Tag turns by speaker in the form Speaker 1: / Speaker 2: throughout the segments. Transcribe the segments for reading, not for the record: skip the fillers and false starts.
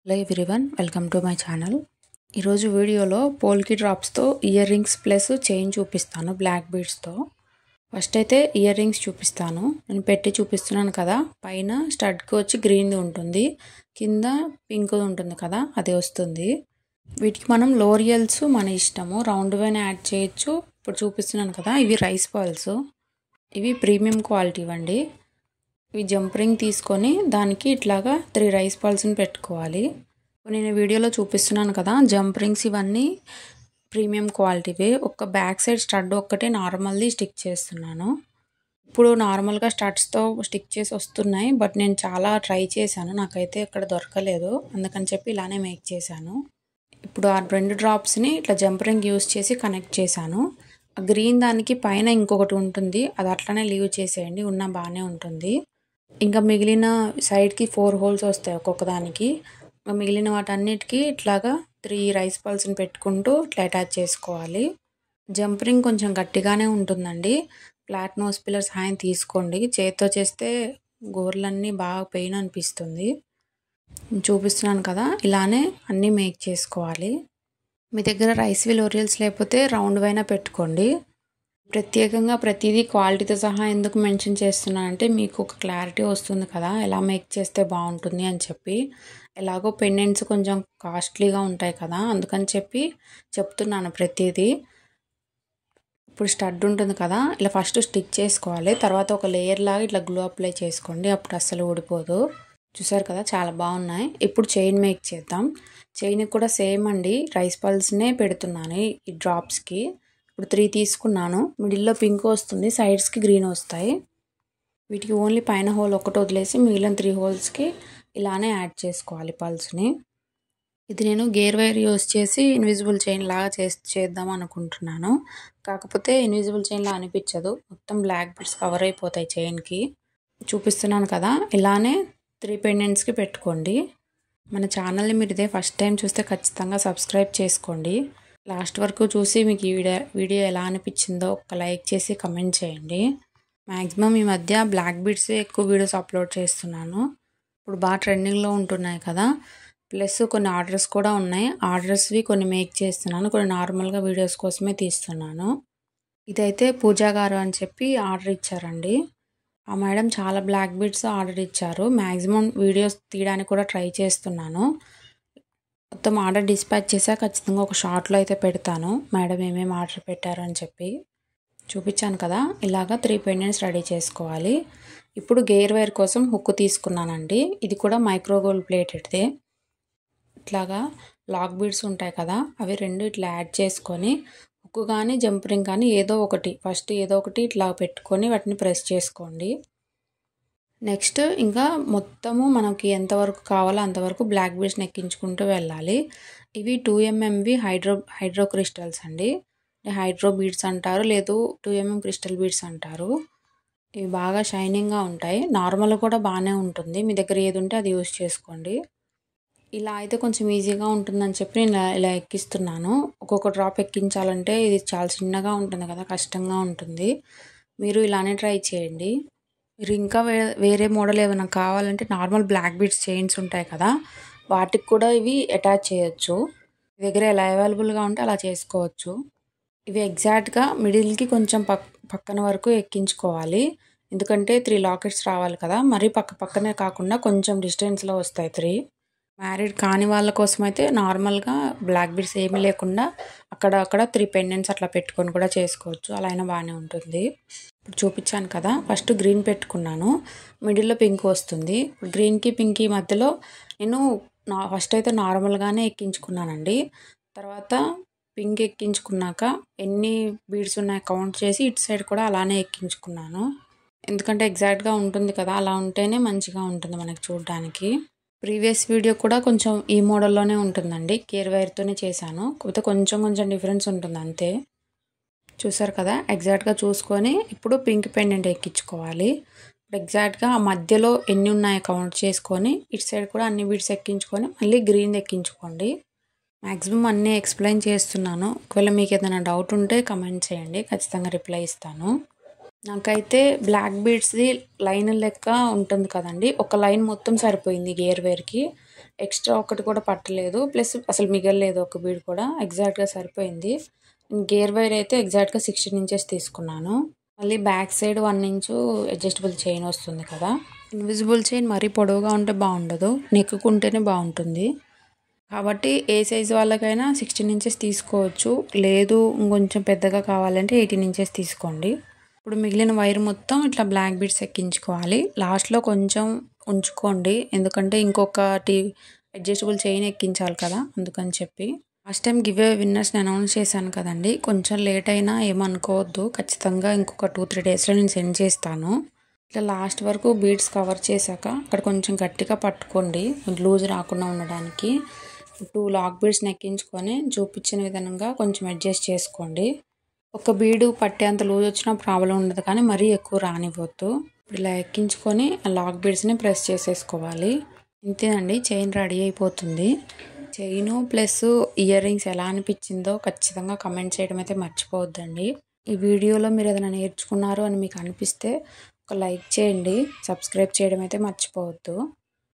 Speaker 1: Hello everyone, welcome to my channel. ఈరోజు వీడియోలో పోల్కి డ్రాప్స్తో ear rings plus chain చూపిస్తాను black బీడ్స్తో. First అయితే ఇయర్ రింగ్స్ చూపిస్తాను. నేను పెట్టి చూపిస్తున్నాను కదా, పైన స్టడ్కి వచ్చి గ్రీన్ది ఉంటుంది, కింద పింక్ ఉంటుంది కదా, అది వస్తుంది. వీటికి మనం లోరియల్స్ మన ఇష్టము, రౌండ్ వైన్ యాడ్ చేయొచ్చు. ఇప్పుడు చూపిస్తున్నాను కదా, ఇవి రైస్ పర్ల్స్, ఇవి ప్రీమియం క్వాలిటీ అండి. ఇవి జంప్ రింగ్ తీసుకొని దానికి ఇట్లాగా 3 రైస్ పర్ల్స్ని పెట్టుకోవాలి. నేను వీడియోలో చూపిస్తున్నాను కదా, జంప్ రింగ్స్ ఇవన్నీ ప్రీమియం క్వాలిటీవే. ఒక బ్యాక్ సైడ్ స్టడ్ ఒక్కటే నార్మల్ది స్టిక్ చేస్తున్నాను. ఇప్పుడు నార్మల్గా స్టడ్స్తో స్టిక్ చేసి వస్తున్నాయి, బట్ నేను చాలా ట్రై చేశాను, నాకైతే ఇక్కడ దొరకలేదు, అందుకని చెప్పి ఇలానే మేక్ చేశాను. ఇప్పుడు ఆ 2 డ్రాప్స్ని ఇట్లా జంప్ రింగ్ యూస్ చేసి కనెక్ట్ చేశాను. ఆ గ్రీన్ దానికి పైన ఇంకొకటి ఉంటుంది, అది అట్లనే లీవ్ చేసేయండి, ఉన్న బాగానే ఉంటుంది. ఇంకా మిగిలిన సైడ్కి 4 హోల్స్ వస్తాయి ఒక్కొక్క దానికి. మిగిలిన వాటన్నిటికీ ఇట్లాగా 3 రైస్ పల్స్ని పెట్టుకుంటూ ఇట్లా అటాచ్ చేసుకోవాలి. జంప్ రింగ్ కొంచెం గట్టిగానే ఉంటుందండి, ఫ్లాట్ నోస్ పిల్లర్ సహాయం తీసుకోండి. చేతితో చేస్తే గోర్లన్నీ బాగా పెయిన్ అనిపిస్తుంది. చూపిస్తున్నాను కదా, ఇలానే అన్నీ మేక్ చేసుకోవాలి. మీ దగ్గర రైస్ లోరియల్స్ లేకపోతే రౌండ్ వైనా పెట్టుకోండి. ప్రత్యేకంగా ప్రతిదీ క్వాలిటీతో సహా ఎందుకు మెన్షన్ చేస్తున్నానంటే మీకు ఒక క్లారిటీ వస్తుంది కదా, ఎలా మేక్ చేస్తే బాగుంటుంది అని చెప్పి. ఎలాగో పెండెంట్స్ కొంచెం కాస్ట్లీగా ఉంటాయి కదా, అందుకని చెప్పి చెప్తున్నాను ప్రతిదీ. ఇప్పుడు స్టడ్ ఉంటుంది కదా, ఇలా ఫస్ట్ స్టిక్ చేసుకోవాలి, తర్వాత ఒక లేయర్ లాగా ఇట్లా గ్లూ అప్లై చేసుకోండి, అప్పుడు అస్సలు ఊడిపోదు. చూసారు కదా, చాలా బాగున్నాయి. ఇప్పుడు చైన్ మేక్ చేద్దాం. చైన్కి కూడా సేమ్ అండి, రైస్ పల్స్నే పెడుతున్నాను ఈ డ్రాప్స్కి. ఇప్పుడు 3 తీసుకున్నాను, మిడిల్లో పింక్ వస్తుంది, సైడ్స్కి గ్రీన్ వస్తాయి. వీటికి ఓన్లీ పైన హోల్ ఒకటి వదిలేసి మిగిలిన 3 హోల్స్కి ఇలానే యాడ్ చేసుకోవాలి పల్స్ని. ఇది నేను గేర్ వైర్ యూస్ చేసి ఇన్విజిబుల్ చైన్ లాగా చేద్దాం అనుకుంటున్నాను, కాకపోతే ఇన్విజిబుల్ చైన్లా అనిపించదు, మొత్తం బ్లాక్ బిట్స్ కవర్ అయిపోతాయి చైన్కి. చూపిస్తున్నాను కదా, ఇలానే 3 పెండెంట్స్కి పెట్టుకోండి. మన ఛానల్ని మీరు ఇదే ఫస్ట్ టైం చూస్తే ఖచ్చితంగా సబ్స్క్రైబ్ చేసుకోండి. లాస్ట్ వరకు చూసి మీకు ఈ వీడియో ఎలా అనిపించిందో ఒక లైక్ చేసి కమెంట్ చేయండి. మ్యాక్సిమం ఈ మధ్య బ్లాక్ బీడ్స్ ఎక్కువ వీడియోస్ అప్లోడ్ చేస్తున్నాను, ఇప్పుడు బాగా ట్రెండింగ్లో ఉంటున్నాయి కదా. ప్లస్ కొన్ని ఆర్డర్స్ కూడా ఉన్నాయి, ఆర్డర్స్వి కొన్ని మేక్ చేస్తున్నాను, కొన్ని నార్మల్గా వీడియోస్ కోసమే తీస్తున్నాను. ఇదైతే పూజా గారు అని చెప్పి ఆర్డర్ ఇచ్చారండి. ఆ మేడం చాలా బ్లాక్ బీడ్స్ ఆర్డర్ ఇచ్చారు. మ్యాక్సిమం వీడియోస్ తీయడానికి కూడా ట్రై చేస్తున్నాను. మొత్తం ఆర్డర్ డిస్పాచ్ చేశాక ఖచ్చితంగా ఒక షార్ట్లో అయితే పెడతాను, మేడం ఏమేమి ఆర్డర్ పెట్టారని చెప్పి. చూపించాను కదా, ఇలాగా 3 పెండెంట్స్ రెడీ చేసుకోవాలి. ఇప్పుడు గేర్ వైర్ కోసం హుక్ తీసుకున్నానండి, ఇది కూడా మైక్రోగోల్డ్ ప్లేటెడ్దే. ఇట్లాగా లాక్ బీడ్స్ ఉంటాయి కదా, అవి 2 ఇట్లా యాడ్ చేసుకొని హుక్ కానీ జంప్ రింగ్ కానీ ఏదో ఒకటి ఫస్ట్ ఏదో ఒకటి ఇట్లా పెట్టుకొని వాటిని ప్రెస్ చేసుకోండి. నెక్స్ట్ ఇంకా మొత్తము మనకి ఎంతవరకు కావాలో అంతవరకు బ్లాక్ బీడ్స్ని ఎక్కించుకుంటూ వెళ్ళాలి. ఇవి 2mm హైడ్రో క్రిస్టల్స్ అండి, హైడ్రో బీడ్స్ అంటారు, లేదు 2mm క్రిస్టల్ బీడ్స్ అంటారు. ఇవి బాగా షైనింగ్గా ఉంటాయి, నార్మల్ కూడా బాగానే ఉంటుంది, మీ దగ్గర ఏది ఉంటే అది యూజ్ చేసుకోండి. ఇలా అయితే కొంచెం ఈజీగా ఉంటుందని చెప్పి నేను ఇలా ఎక్కిస్తున్నాను. ఒక్కొక్క డ్రాప్ ఎక్కించాలంటే ఇది చాలా చిన్నగా ఉంటుంది కదా, కష్టంగా ఉంటుంది. మీరు ఇలానే ట్రై చేయండి. మీరు ఇంకా వేరే మోడల్ ఏమైనా కావాలంటే నార్మల్ బ్లాక్ బీడ్స్ చైన్స్ ఉంటాయి కదా, వాటికి కూడా ఇవి అటాచ్ చేయొచ్చు. మీ దగ్గర ఎలా అవైలబుల్గా ఉంటే అలా చేసుకోవచ్చు. ఇవి ఎగ్జాక్ట్గా మిడిల్కి కొంచెం పక్కన వరకు ఎక్కించుకోవాలి, ఎందుకంటే 3 లాకెట్స్ రావాలి కదా, మరీ పక్కనే కాకుండా కొంచెం డిస్టెన్స్లో వస్తాయి 3. మ్యారీడ్ కాని వాళ్ళ కోసం అయితే నార్మల్గా బ్లాక్ బీడ్స్ ఏమీ లేకుండా అక్కడ 3 పెండెంట్స్ అట్లా పెట్టుకొని కూడా చేసుకోవచ్చు, అలా అయినా బాగానే ఉంటుంది. ఇప్పుడు చూపించాను కదా, ఫస్ట్ గ్రీన్ పెట్టుకున్నాను, మిడిల్లో పింక్ వస్తుంది. గ్రీన్కి పింక్కి మధ్యలో నేను ఫస్ట్ అయితే నార్మల్గానే ఎక్కించుకున్నానండి, తర్వాత పింక్ ఎక్కించుకున్నాక ఎన్ని బీడ్స్ ఉన్నాయి కౌంట్ చేసి ఇటు సైడ్ కూడా అలానే ఎక్కించుకున్నాను, ఎందుకంటే ఎగ్జాక్ట్గా ఉంటుంది కదా, అలా ఉంటేనే మంచిగా ఉంటుంది మనకి చూడడానికి. ప్రీవియస్ వీడియో కూడా కొంచెం ఈ మోడల్లోనే ఉంటుందండి, గేర్ వైర్తోనే చేశాను, కాకపోతే కొంచెం డిఫరెన్స్ ఉంటుంది అంతే. చూసారు కదా, ఎగ్జాక్ట్గా చూసుకొని ఇప్పుడు పింక్ పెండెంట్ ఎక్కించుకోవాలి. ఇప్పుడు ఎగ్జాక్ట్గా ఆ మధ్యలో ఎన్ని ఉన్నాయో కౌంట్ చేసుకొని ఇటు సైడ్ కూడా అన్ని బీడ్స్ ఎక్కించుకొని మళ్ళీ గ్రీన్ ఎక్కించుకోండి. మ్యాక్సిమం అన్నీ ఎక్స్ప్లెయిన్ చేస్తున్నాను, ఒకవేళ మీకు ఏదైనా డౌట్ ఉంటే కమెంట్ చేయండి, ఖచ్చితంగా రిప్లై ఇస్తాను. నాకైతే బ్లాక్ బీడ్స్ది లైన్ లెక్క ఉంటుంది కదండి, ఒక లైన్ మొత్తం సరిపోయింది గేర్ వైర్కి. ఎక్స్ట్రా ఒకటి కూడా పట్టలేదు, ప్లస్ అసలు మిగలలేదు ఒక బీడ్ కూడా, ఎగ్జాక్ట్గా సరిపోయింది. గేర్ వైర్ అయితే ఎగ్జాక్ట్గా 16 ఇంచెస్ తీసుకున్నాను. మళ్ళీ back side 1 inch adjustable chain వస్తుంది కదా. ఇన్విజిబుల్ చైన్ మరీ పొడవుగా ఉంటే బాగుండదు, నెక్కుకుంటేనే బాగుంటుంది. కాబట్టి ఏ సైజు వాళ్ళకైనా 16 ఇంచెస్ తీసుకోవచ్చు, లేదు ఇంకొంచెం పెద్దగా కావాలంటే 18 ఇంచెస్ తీసుకోండి. ఇప్పుడు మిగిలిన వైర్ మొత్తం ఇట్లా బ్లాక్ బీడ్స్ ఎక్కించుకోవాలి. లాస్ట్లో కొంచెం ఉంచుకోండి, ఎందుకంటే ఇంకొకటి అడ్జస్టబుల్ చైన్ ఎక్కించాలి కదా, అందుకని చెప్పి. లాస్ట్ టైం గివ్ అవే విన్నర్స్ని అనౌన్స్ చేశాను కదండి, కొంచెం లేట్ అయినా ఏమనుకోవద్దు, ఖచ్చితంగా ఇంకొక 2-3 డేస్లో నేను సెండ్ చేస్తాను. ఇట్లా లాస్ట్ వరకు బీడ్స్ కవర్ చేశాక అక్కడ కొంచెం గట్టిగా పట్టుకోండి, లూజ్ రాకుండా ఉండడానికి. 2 లాక్ బీడ్స్ని ఎక్కించుకొని చూపించిన విధంగా కొంచెం అడ్జస్ట్ చేసుకోండి. ఒక బీడు పట్టేంత లూజ్ వచ్చినా ప్రాబ్లం ఉండదు, కానీ మరీ ఎక్కువ రానివ్వద్దు. ఇప్పుడు ఇలా ఎక్కించుకొని ఆ లాక్ బీడ్స్ని ప్రెస్ చేసేసుకోవాలి. ఇంతేనండి, చైన్ రెడీ అయిపోతుంది. చైను ప్లస్ ఇయర్ రింగ్స్ ఎలా అనిపించిందో ఖచ్చితంగా కమెంట్ చేయడం అయితే మర్చిపోవద్దండి. ఈ వీడియోలో మీరు ఏదైనా నేర్చుకున్నారు అని మీకు అనిపిస్తే ఒక లైక్ చేయండి, సబ్స్క్రైబ్ చేయడం అయితే మర్చిపోవద్దు.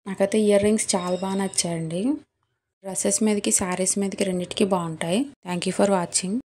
Speaker 1: నాకైతే ఇయర్ రింగ్స్ చాలా బాగా నచ్చాయండి. డ్రెస్సెస్ మీదకి, శారీస్ మీదకి రెండింటికి బాగుంటాయి. Thank you for watching.